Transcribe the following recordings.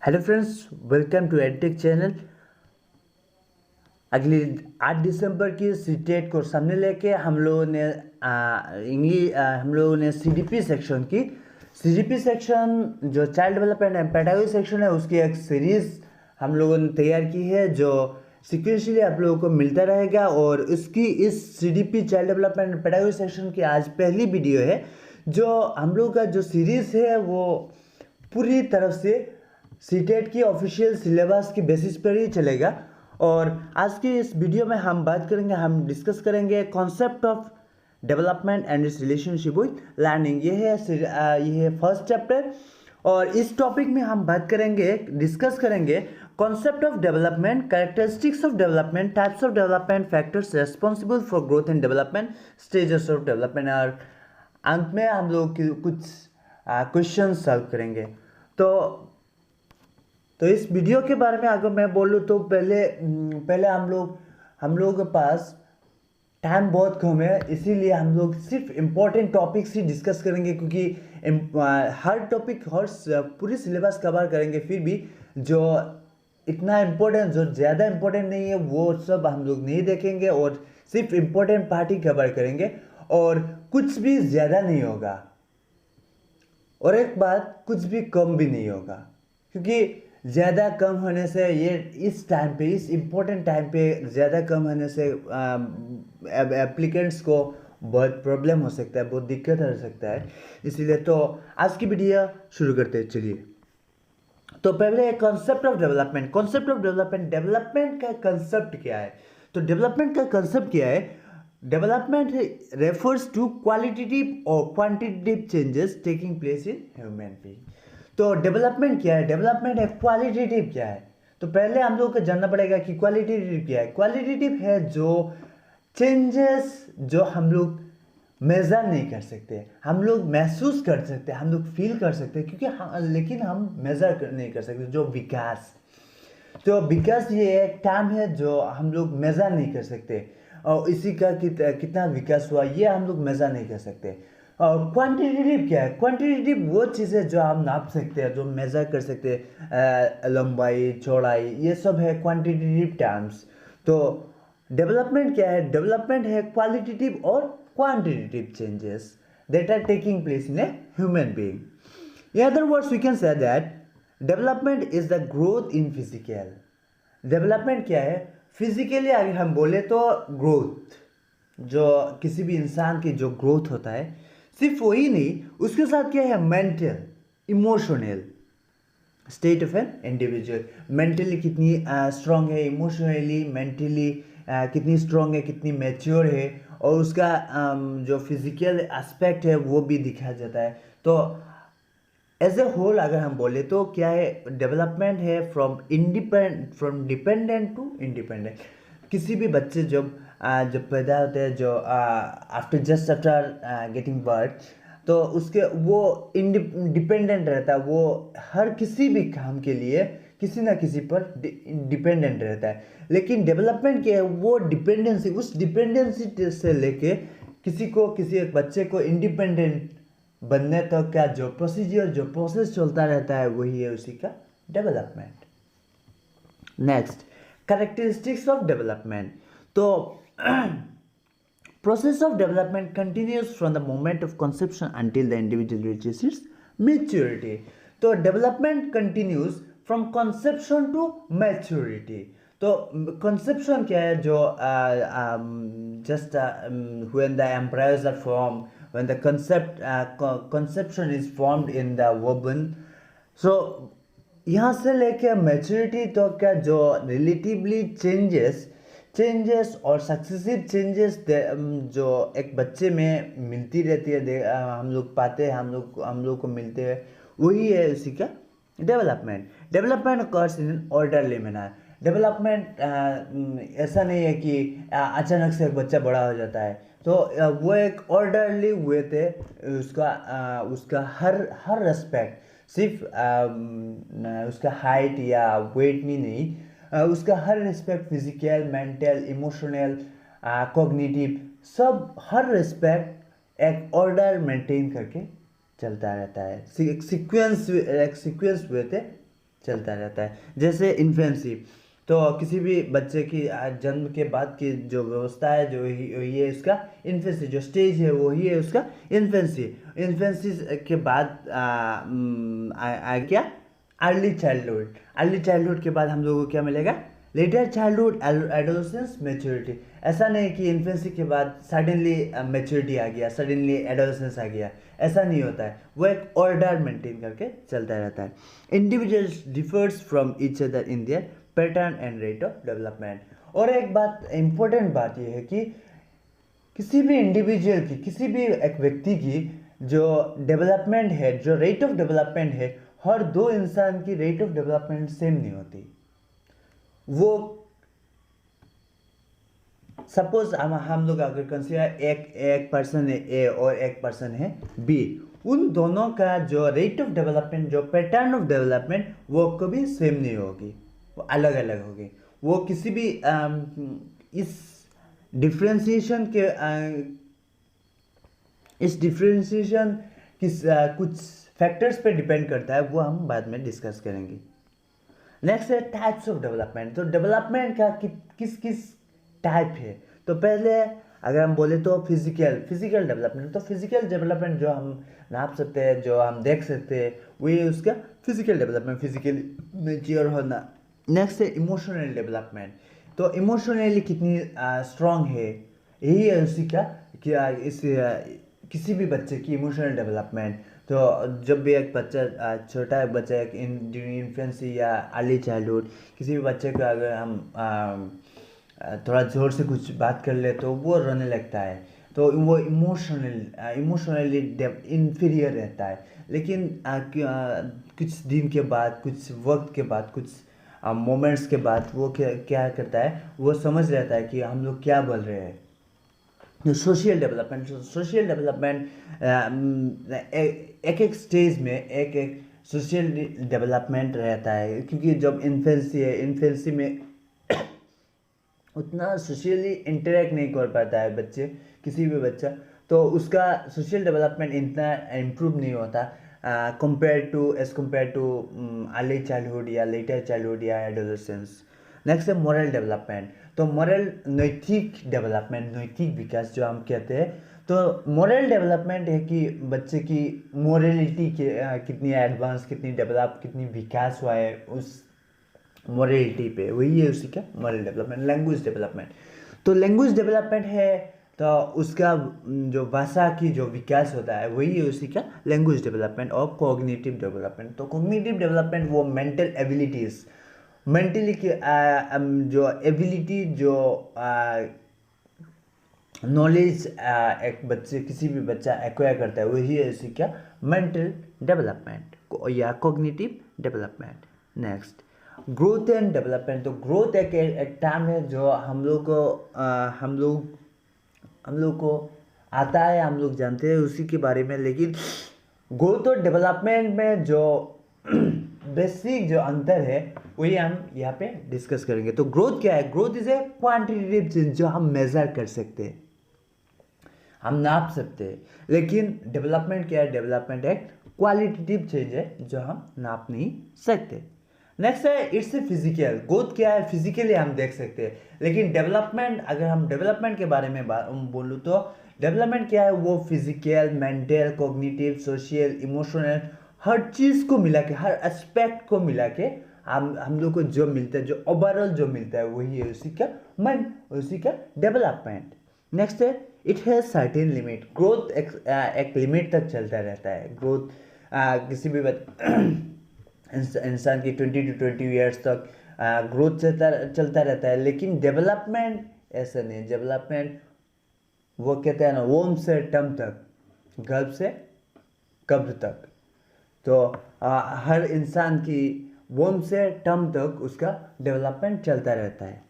Hello friends, welcome to edtech channel. अगली 8 दिसंबर की CTET को सामने लेके हम लोगों ने सीडीपी सेक्शन जो child development and pedagogy section है उसकी एक सीरीज हम लोगों ने तैयार की है जो सिक्वेंशली आप लोगों को मिलता रहेगा। और इसकी इस CDP child development and pedagogy section की आज पहली वीडियो है। जो हम लोग का जो सीरीज है वो पूरी तरफ से सीटेट की ऑफिशियल सिलेबस की बेसिस पर ही चलेगा। और आज की इस वीडियो में हम डिस्कस करेंगे concept of development and it's relationship with learning. ये है फर्स्ट चैप्टर। और इस टॉपिक में हम डिस्कस करेंगे concept of development, characteristics of development, types of development, factors responsible for growth and development, stages of development. और अंत में हम लोग कुछ क्वेश्चन सॉल्व करेंगे। तो इस वीडियो के बारे में अगर मैं बोलूँ तो पहले हम लोग के पास टाइम बहुत कम है, इसीलिए हम लोग सिर्फ इम्पोर्टेंट टॉपिक्स ही डिस्कस करेंगे। क्योंकि हर टॉपिक पूरी सिलेबस कवर करेंगे, फिर भी जो इतना इम्पोर्टेंट, जो ज़्यादा इम्पोर्टेंट नहीं है वो सब हम लोग नहीं देखेंगे और सिर्फ इम्पोर्टेंट पार्ट ही कवर करेंगे। और कुछ भी ज़्यादा नहीं होगा, और एक बात, कुछ भी कम भी नहीं होगा। क्योंकि ज़्यादा कम होने से इस इम्पोर्टेंट टाइम पे ज़्यादा कम होने से एप्लीकेंट्स को बहुत प्रॉब्लम हो सकता है, बहुत दिक्कत हो सकता है। इसीलिए तो आज की वीडियो शुरू करते हैं। चलिए, तो पहले कॉन्सेप्ट ऑफ डेवलपमेंट। डेवलपमेंट का कंसेप्ट क्या है? तो डेवलपमेंट का कंसेप्ट क्या है? डेवलपमेंट रेफर्स टू क्वालिटेटिव और quantitative changes taking place in human being. तो डेवलपमेंट क्या है? डेवलपमेंट है। क्वालिटेटिव क्या है? तो पहले हम लोग को जानना पड़ेगा कि क्वालिटेटिव क्या है। क्वालिटेटिव है जो चेंजेस जो हम लोग मेजर नहीं कर सकते, हम लोग महसूस कर सकते, हम लोग फील कर सकते, लेकिन हम मेजर नहीं कर सकते। जो विकास ये एक टर्म है जो हम लोग मेजर नहीं कर सकते, और इसी का कितना विकास हुआ ये हम लोग मेजर नहीं कर सकते। और क्वांटिटेटिव क्या है? क्वांटिटेटिव वो चीज़ें जो हम नाप सकते हैं, जो मेजर कर सकते हैं, लंबाई, चौड़ाई, ये सब है क्वांटिटेटिव टर्म्स। तो डेवलपमेंट क्या है? डेवलपमेंट है क्वालिटेटिव और quantitative changes that are taking place in a human being. In other words we can say that development is the growth in physical. Development क्या है? फिजिकली अगर हम बोले तो ग्रोथ, जो किसी भी इंसान की जो ग्रोथ होता है, सिर्फ वही नहीं, उसके साथ क्या है? Mental, emotional state of an individual. Mentally कितनी स्ट्रांग है, इमोशनली मेंटली कितनी स्ट्रांग है, कितनी मैच्योर है, और उसका जो फिजिकल एस्पेक्ट है वो भी दिखाया जाता है। तो एज ए होल अगर हम बोले तो क्या है? डेवलपमेंट है फ्रॉम डिपेंडेंट टू इंडिपेंडेंट। किसी भी बच्चे जब पैदा होते हैं, जो आफ्टर गेटिंग बर्थ, तो उसके वो डिपेंडेंट रहता है। वो हर किसी भी काम के लिए किसी ना किसी पर डिपेंडेंट रहता है। लेकिन डेवलपमेंट क्या है? वो उस डिपेंडेंसी से लेके किसी एक बच्चे को इंडिपेंडेंट बनने तक का जो प्रोसेस चलता रहता है, वही है उसी का development. Next, characteristics of development. तो process of development continues from the moment of conception until the individual reaches its maturity. तो development continues from conception to maturity. तो कंसेप्शन क्या है? जो just when the embryos are form, when the conception is formed in the womb. So यहाँ से लेके maturity तो क्या जो रिलेटिवली चेंजेस और सक्सेसिव चेंजेस जो एक बच्चे में मिलती रहती है, हम लोग पाते हैं, हम लोग को मिलते हैं, वही है उसी का development occurs in an orderly manner। Development ऐसा नहीं है कि अचानक से एक बच्चा बड़ा हो जाता है। तो वो एक ऑर्डरली वे थे, उसका हर रेस्पेक्ट, सिर्फ उसका हाइट या वेट में नहीं, उसका हर respect, physical, mental, emotional, cognitive, सब हर रेस्पेक्ट एक ऑर्डर मेंटेन करके चलता रहता है। एक सीक्वेंस वे थे चलता रहता है। जैसे इन्फेंसी, तो किसी भी बच्चे की जन्म के बाद की जो व्यवस्था है, जो ये इसका इन्फेंसी जो स्टेज है, वही है उसका इन्फेंसी। इन्फेंसी के बाद क्या, अर्ली चाइल्डहुड। अर्ली चाइल्डहुड के बाद हम लोगों को क्या मिलेगा, लेटर चाइल्डहुड, एडोलेसेंस, मैच्योरिटी। ऐसा नहीं कि इन्फेंसी के बाद सडनली मैच्योरिटी आ गया, सडनली एडोलेसेंस आ गया, ऐसा नहीं होता है। वो एक ऑर्डर मेंटेन करके चलता रहता है। Individuals differs from each other in their pattern and rate of development. और एक बात, इंपॉर्टेंट बात यह है कि किसी भी इंडिविजुअल की, किसी भी एक व्यक्ति की जो डेवलपमेंट है, जो रेट ऑफ डेवलपमेंट है, हर दो इंसान की रेट ऑफ डेवलपमेंट सेम नहीं होती। वो सपोज हम लोग अगर कंसीडर एक पर्सन है ए और एक पर्सन है बी, उन दोनों का जो रेट ऑफ डेवलपमेंट, जो पैटर्न ऑफ डेवलपमेंट, वो कभी सेम नहीं होगी, वो अलग अलग होगी। वो किसी भी इस डिफ्रेंशिएशन के कुछ फैक्टर्स पे डिपेंड करता है, वो हम बाद में डिस्कस करेंगे। नेक्स्ट है टाइप्स ऑफ डेवलपमेंट। तो डेवलपमेंट का किस किस टाइप है। तो पहले अगर हम बोले तो फिजिकल डेवलपमेंट। तो फिजिकल डेवलपमेंट जो हम नाप सकते हैं, जो हम देख सकते हैं, वही उसका फिजिकल डेवलपमेंट, फिजिकली मैच्योर होना। नेक्स्ट है इमोशनल डेवलपमेंट। तो इमोशनली कितनी स्ट्रांग है, यही है उसी का क्या इस किसी भी बच्चे की इमोशनल डेवलपमेंट। तो जब भी एक बच्चा छोटा बच्चा एक इन्फेंसी या अर्ली चाइल्डहुड, किसी भी बच्चे को अगर हम थोड़ा ज़ोर से कुछ बात कर ले तो वो रोने लगता है, तो वो इमोशनली इन्फीरियर रहता है। लेकिन कुछ दिन के बाद, कुछ वक्त के बाद, कुछ मोमेंट्स के बाद वो क्या करता है, वो समझ रहता है कि हम लोग क्या बोल रहे हैं। सोशल डेवलपमेंट एक एक स्टेज में एक एक सोशल डेवलपमेंट रहता है, क्योंकि जब इन्फेंसी है, इन्फेंसी में उतना सोशली इंटरेक्ट नहीं कर पाता है बच्चे, किसी भी बच्चा, तो उसका सोशल डेवलपमेंट इतना इम्प्रूव नहीं होता कंपेयर टू अर्ली चाइल्डहुड या लेटर चाइल्डहुड या एडोलेसेंस। नेक्स्ट है मोरल डेवलपमेंट। तो मोरल नैतिक डेवलपमेंट, नैतिक विकास जो हम कहते हैं। तो मोरल डेवलपमेंट है कि बच्चे की मोरलिटी कितनी एडवांस, कितनी डेवलप, कितनी विकास हुआ है उस मोरलिटी पे, वही है उसी का मोरल डेवलपमेंट। लैंग्वेज डेवलपमेंट, तो लैंग्वेज डेवलपमेंट है तो उसका जो भाषा की जो विकास होता है, वही है उसी का लैंग्वेज डेवलपमेंट। और कॉग्निटिव डेवलपमेंट, तो कॉग्निटिव डेवलपमेंट वो मेंटल एबिलिटीज़, मेंटली की जो एबिलिटी, जो नॉलेज एक बच्चे, किसी भी बच्चा एक्वायर करता है, वही है उसी का मेंटल डेवलपमेंट या cognitive development. Next growth and development. तो ग्रोथ एक टर्म है जो हम लोग को आता है, हम लोग जानते हैं उसी के बारे में। लेकिन ग्रोथ और डेवलपमेंट में जो बेसिक जो अंतर है, वही हम यहाँ पे डिस्कस करेंगे। तो ग्रोथ क्या है? Growth is a quantitative change जो हम मेजर कर सकते हैं, हम नाप सकते हैं। लेकिन डेवलपमेंट क्या है? डेवलपमेंट एक क्वालिटेटिव चेंज है जो हम नाप नहीं सकते। नेक्स्ट है इट्स ए फिजिकल। ग्रोथ क्या है? फिजिकली हम देख सकते हैं। लेकिन डेवलपमेंट, अगर हम डेवलपमेंट के बारे में बोलूँ तो डेवलपमेंट क्या है? वो physical, mental, cognitive, social, emotional, हर चीज़ को मिला के, हर एस्पेक्ट को मिला के हम लोग को जो मिलता है, जो ओवरऑल जो मिलता है, वही है उसी का मन, उसी का डेवलपमेंट। नेक्स्ट है it has certain limit. Growth एक लिमिट तक चलता रहता है। ग्रोथ किसी भी इंसान की 20 to 20 ईयर्स तक ग्रोथ चलता रहता है। लेकिन डेवलपमेंट ऐसा नहीं। डेवलपमेंट वो कहते हैं ना, वोम से टम तक, गर्भ से कब्र तक। तो हर इंसान की वोम से टर्म तक उसका डेवलपमेंट चलता रहता है।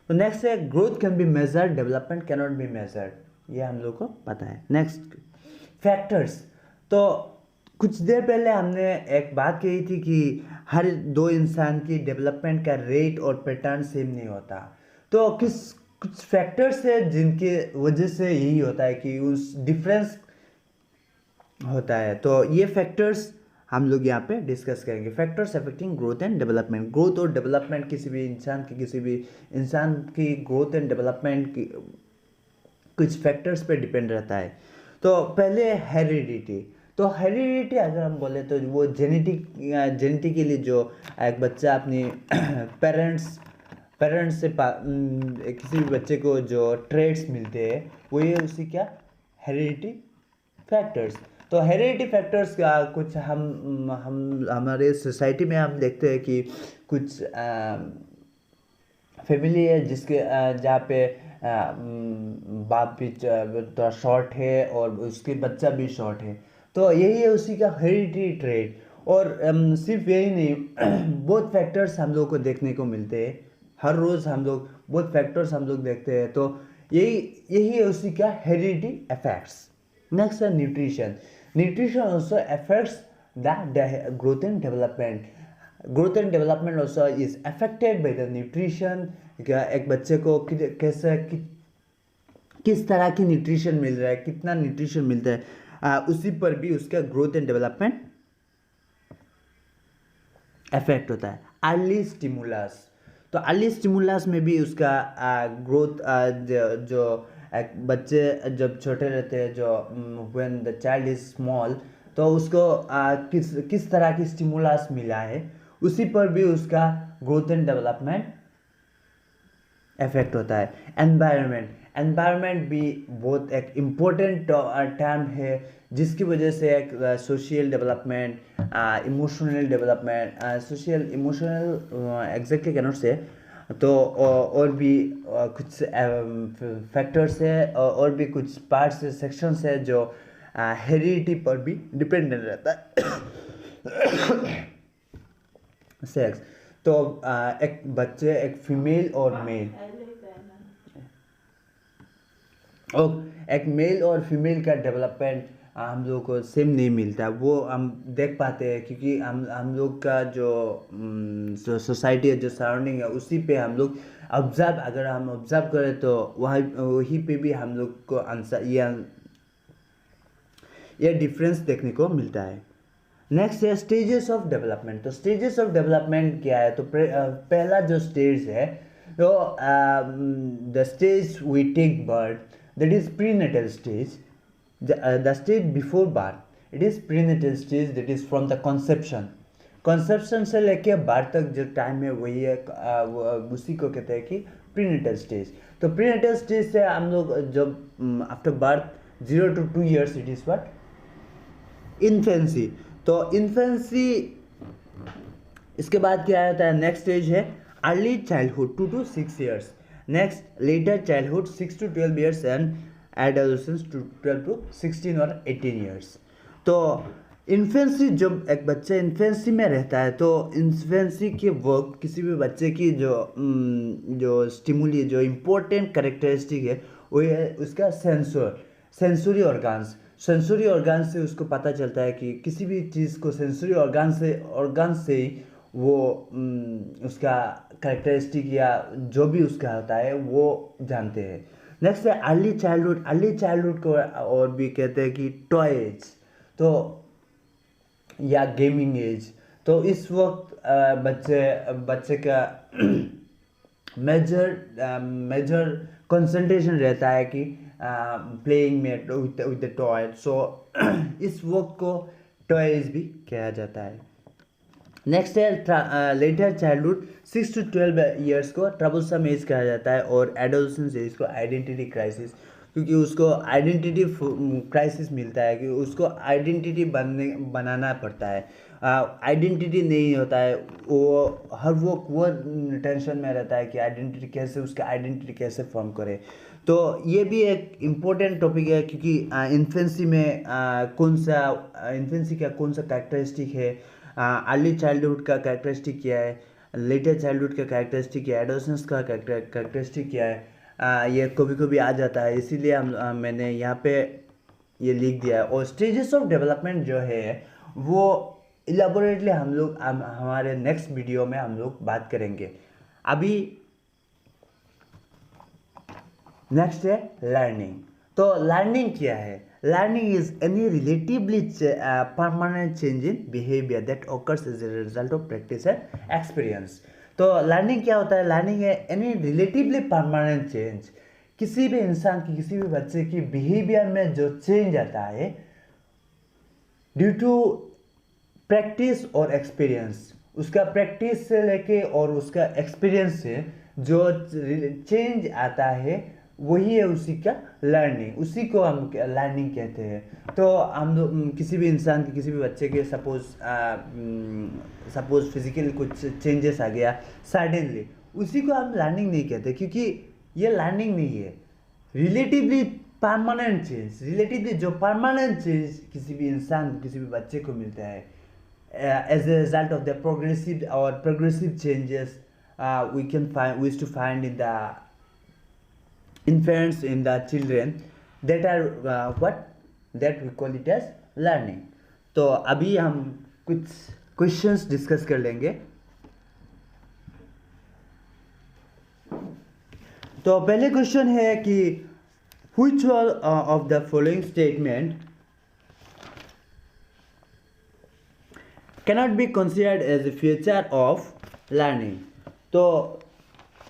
तो नेक्स्ट है growth can be measured, development can not be measured, ये हम लोग को पता है। Next factors. तो कुछ देर पहले हमने एक बात कही थी कि हर दो इंसान की डेवलपमेंट का रेट और पैटर्न सेम नहीं होता। तो कुछ फैक्टर्स है जिनके वजह से यही होता है कि उस डिफरेंस होता है। तो ये फैक्टर्स हम लोग यहाँ पे डिस्कस करेंगे। Factors affecting growth and development. Growth और डेवलपमेंट किसी भी इंसान की ग्रोथ एंड डेवलपमेंट की कुछ फैक्टर्स पे डिपेंड रहता है। तो पहले हेरिडिटी। तो हेरिडिटी अगर हम बोले तो वो जेनेटिकली जो एक बच्चा अपनी पेरेंट्स से किसी भी बच्चे को जो ट्रेड्स मिलते हैं वो ये उसी क्या हेरिडिटी फैक्टर्स। तो हेरिडिटी फैक्टर्स का कुछ हम हमारे सोसाइटी में हम देखते हैं कि कुछ फैमिली है जिसके जहाँ पे बाप भी थोड़ा शॉर्ट है और उसके बच्चा भी शॉर्ट है, तो यही है उसी का हेरिडिटी ट्रेड। और सिर्फ यही नहीं बहुत फैक्टर्स हम लोग को देखने को मिलते हैं, हर रोज़ हम लोग बहुत फैक्टर्स हम लोग देखते हैं। तो यही यही है उसी का हेरिडिटी इफेक्ट्स। नेक्स्ट है nutrition. Nutrition also affects the growth and development. Growth and development also is affected by the nutrition. एक बच्चे को किस तरह की न्यूट्रिशन मिल रहा है, कितना न्यूट्रिशन मिलता है, उसी पर भी उसका ग्रोथ एंड डेवलपमेंट इफेक्ट होता है। Early stimulus. तो अर्ली स्टिमुलस में भी उसका ग्रोथ जो एक बच्चे जब छोटे रहते हैं, जो when the child is small, तो उसको किस तरह की स्टिमुलस मिला है उसी पर भी उसका ग्रोथ एंड डेवलपमेंट इफेक्ट होता है। एनवायरनमेंट भी बहुत एक इम्पोर्टेंट टर्म है जिसकी वजह से एक social development, emotional development, social emotional exactly cannot say, तो और भी कुछ फैक्टर्स है और भी कुछ पार्ट्स है, सेक्शंस है जो हेरिडिटी पर भी डिपेंडेंट रहता है। सेक्स। तो एक बच्चे, एक फीमेल और मेल, और एक मेल और फीमेल का डेवलपमेंट हम लोग को सेम नहीं मिलता। वो हम देख पाते हैं क्योंकि हम लोग का जो सोसाइटी है, जो सराउंडिंग है, उसी पे हम लोग अगर हम ऑब्जर्व करें तो वही पे भी हम लोग को आंसर ये डिफरेंस देखने को मिलता है। नेक्स्ट है स्टेजेस ऑफ डेवलपमेंट। तो स्टेजेस ऑफ डेवलपमेंट क्या है? तो पहला जो स्टेज है, तो the stage we take birth, that is prenatal stage. The stage before birth, it is prenatal stage, that is from the conception से लेके बर्थ तक जो टाइम है वही है, उसी को कहते हैं कि प्रीनेटल स्टेज। तो प्रीनेटल स्टेज से हम लोग जब after birth 0 to 2 years, it is what infancy. तो इन्फेंसी, इसके बाद क्या होता है? नेक्स्ट स्टेज है early childhood 2 to 6 years। Next letter childhood 6 to 12 years and adolescence 12 to 16 और 18 years। तो इन्फेंसी, जब एक बच्चा इन्फेंसी में रहता है तो इन्फेंसी के वक्त किसी भी बच्चे की जो स्टिमुली, जो इम्पोर्टेंट कैरेक्टरिस्टिक है वो है उसका सेंसरी ऑर्गान्स से उसको पता चलता है कि किसी भी चीज़ को सेंसरी ऑर्गान से ही वो उसका कैरेक्टरिस्टिक या जो भी उसका होता है वो जानते हैं। नेक्स्ट है अर्ली चाइल्डहुड को और भी कहते हैं कि टॉय एज, तो या गेमिंग एज। तो इस वक्त बच्चे का मेजर कंसंट्रेशन रहता है कि प्लेइंग में विद द टॉय। सो इस वक्त को टॉयज भी कहा जाता है। नेक्स्ट है लेटर चाइल्डहुड 6 to 12 years को ट्रबलसम एज कहा जाता है, और एडोलेसेंस एज को आइडेंटिटी क्राइसिस, क्योंकि उसको आइडेंटिटी क्राइसिस मिलता है कि उसको आइडेंटिटी बनाना पड़ता है। आइडेंटिटी नहीं होता है, वो हर वो टेंशन में रहता है कि उसका आइडेंटिटी कैसे फॉर्म करे। तो ये भी एक इम्पोर्टेंट टॉपिक है क्योंकि इन्फेंसी में इन्फेंसी का कौन सा कैरेक्टरिस्टिक है, अर्ली चाइल्डहुड का कैरेक्टरिस्टिक क्या है, लेटर चाइल्डहुड का कैरेक्टरिस्टिक क्या है, एडोलेसेंस का कैरेक्टरिस्टिक क्या है, ये कभी कभी आ जाता है, इसीलिए मैंने यहाँ पे ये लिख दिया है। और स्टेजेस ऑफ डेवलपमेंट जो है वो इलाबोरेटली हमारे नेक्स्ट वीडियो में हम लोग बात करेंगे। अभी नेक्स्ट है लर्निंग। तो लर्निंग क्या है? Learning is any relatively permanent change in behaviour that occurs as a result of practice and experience। तो लर्निंग क्या होता है? लर्निंग है एनी रिलेटिवली परमानेंट चेंज, किसी भी इंसान की, किसी भी बच्चे की बिहेवियर में जो चेंज आता है ड्यू टू प्रैक्टिस और एक्सपीरियंस, उसका प्रैक्टिस से लेके और उसका एक्सपीरियंस से जो चेंज आता है वही है उसी का लर्निंग, उसी को हम लर्निंग कहते हैं। तो हम किसी भी इंसान के, किसी भी बच्चे के सपोज फिजिकल कुछ चेंजेस आ गया सडनली, उसी को हम लर्निंग नहीं कहते, क्योंकि ये लर्निंग नहीं है। रिलेटिवली परमानेंट चेंज, रिलेटिवली जो परमानेंट चेंज किसी भी इंसान, किसी भी बच्चे को मिलता है as a result of the progressive changes we used to find in the infants, in the children, that are what that we call it as learning। तो अभी हम कुछ क्वेश्चंस डिस्कस कर लेंगे। तो पहले क्वेश्चन है कि which one of the following statement cannot be considered as a feature of learning। तो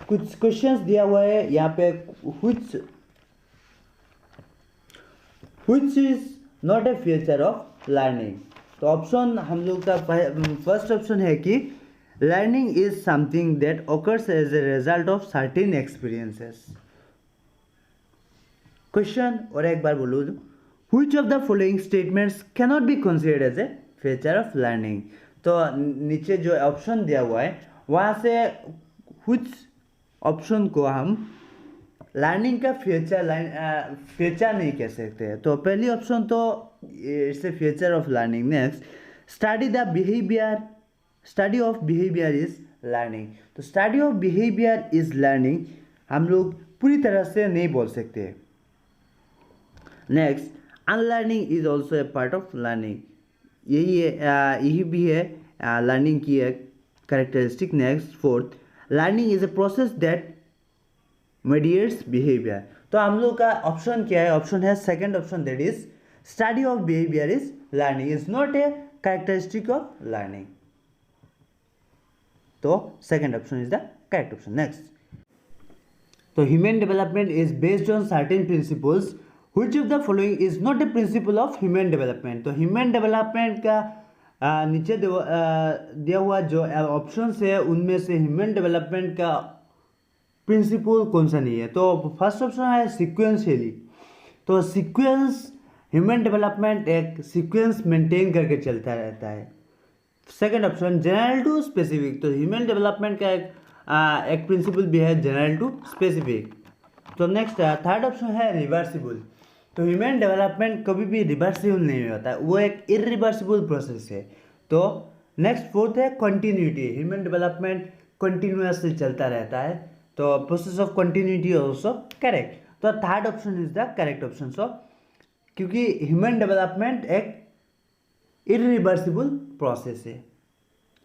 कुछ क्वेश्चंस दिया हुआ है यहाँ पे, which is not a feature of learning। तो ऑप्शन हम लोग का फर्स्ट ऑप्शन है कि learning is something that occurs as a result of certain experiences। Question और एक बार बोलूँ, which of the following statements cannot be considered as a feature of learning। तो नीचे जो ऑप्शन दिया हुआ है वहाँ से which ऑप्शन को हम लर्निंग का फीचर नहीं कह सकते। तो पहली ऑप्शन तो it's a feature of learning. Next, study of behaviour is learning. तो study of behaviour is learning हम लोग पूरी तरह से नहीं बोल सकते। Next, unlearning is also a part of learning, यही भी है लर्निंग की एक characteristic. Next, fourth, learning is a process that mediates behavior। तो हम लोग का ऑप्शन क्या है? ऑप्शन है second option, that is study of behaviour is learning, is not a characteristic of learning. तो second option is the correct option. Next, तो human development is based on certain principles, which of the following is not a principle of human development. तो human development का नीचे दिया हुआ जो option है उनमें से ह्यूमन डेवलपमेंट का प्रिंसिपल कौन सा नहीं है? तो फर्स्ट ऑप्शन है सीक्वेंशियली। तो सीक्वेंस, ह्यूमन डेवलपमेंट एक सीक्वेंस मेंटेन करके चलता रहता है। Second option, general to specific. तो ह्यूमन डेवलपमेंट का एक प्रिंसिपल भी है जनरल टू स्पेसिफिक। तो नेक्स्ट थर्ड ऑप्शन है रिवर्सिबल। तो ह्यूमन डेवलपमेंट कभी भी रिवर्सिबल नहीं होता, वो एक इरिवर्सिबल प्रोसेस है। तो नेक्स्ट फोर्थ है कंटिन्यूटी। ह्यूमन डेवलपमेंट कंटिन्यूअसली चलता रहता है, तो process of continuity also correct. तो third option is the correct option. So क्योंकि ह्यूमन डेवलपमेंट एक इरिवर्सिबल प्रोसेस है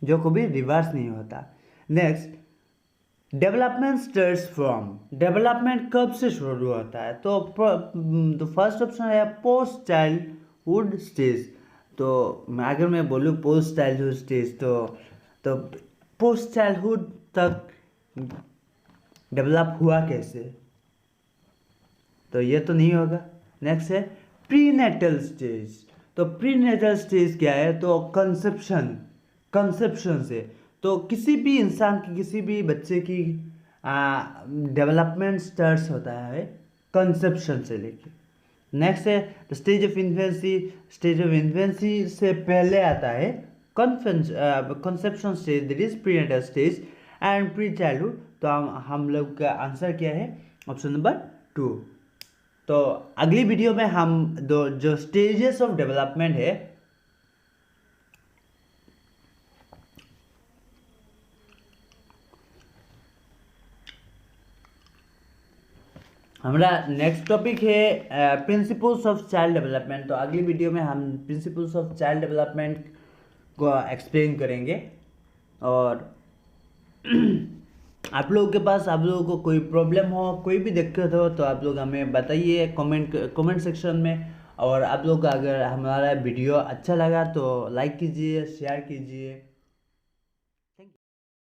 जो कभी रिवर्स नहीं होता। Next, development starts from. Development कब से शुरू होता है? तो फर्स्ट ऑप्शन है पोस्ट चाइल्डहुड स्टेज। तो अगर मैं बोलूँ पोस्ट चाइल्डहुड स्टेज, तो पोस्ट चाइल्डहुड तक डेवलप हुआ कैसे? तो ये तो नहीं होगा। नेक्स्ट है प्रीनेटल स्टेज। तो प्रीनेटल स्टेज क्या है? तो कंसेप्शन से। तो किसी भी इंसान की, किसी भी बच्चे की डेवलपमेंट स्टार्ट होता है कंसेप्शन से लेके। नेक्स्ट है stage of infancy. Stage of infancy से पहले आता है conception stage, that is prenatal stage and pre childhood. तो हम लोग का आंसर क्या है? Option number 2। तो अगली वीडियो में हम जो स्टेजेस ऑफ डेवलपमेंट है हमारा नेक्स्ट टॉपिक है प्रिंसिपल्स ऑफ चाइल्ड डेवलपमेंट। तो अगली वीडियो में हम प्रिंसिपल्स ऑफ चाइल्ड डेवलपमेंट को एक्सप्लेन करेंगे। और आप लोगों के पास, आप लोगों को कोई प्रॉब्लम हो, कोई भी दिक्कत हो, तो आप लोग हमें बताइए कमेंट सेक्शन में। और आप लोग का अगर हमारा वीडियो अच्छा लगा तो लाइक कीजिए, शेयर कीजिए